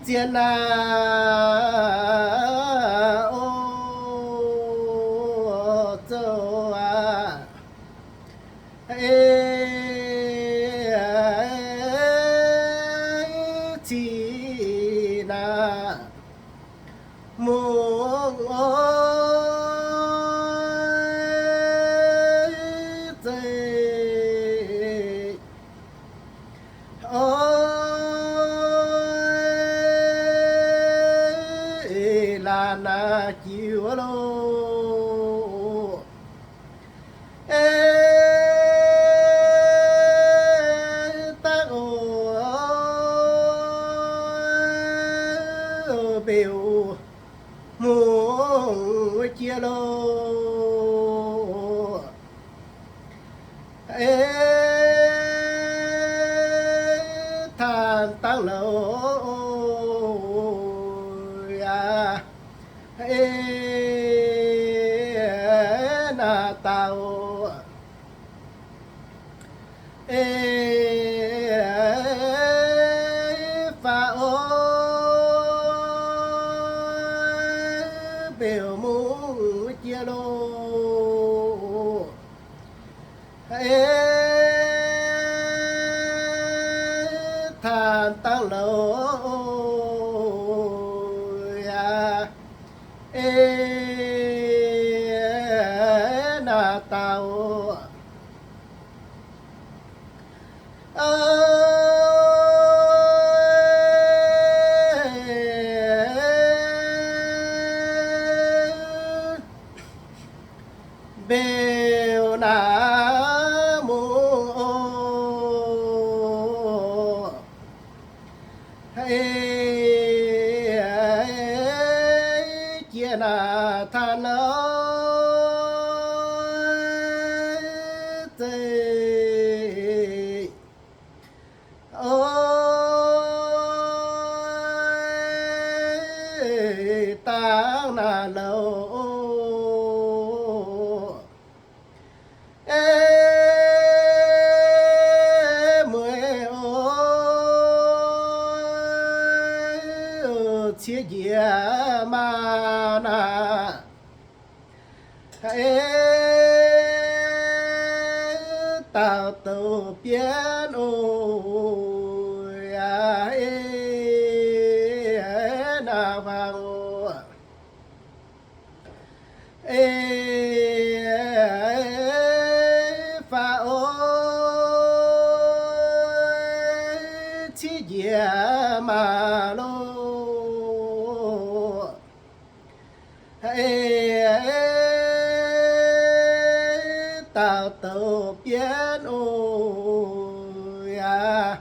Diên na ô châu à chi na muông ơi dây ơi là na chiều lô ta ô biểu mua chia lô than tăng lô à na tao pha ô biểu mu chia lô than tăng lô à na tao bèo na mô chia na than ơi ôi ta na lâu mười ôi chia dìa mà na tao tàu biến ôi à na vàng pha ôi chi dìa mà lô tao tàu biến ôi à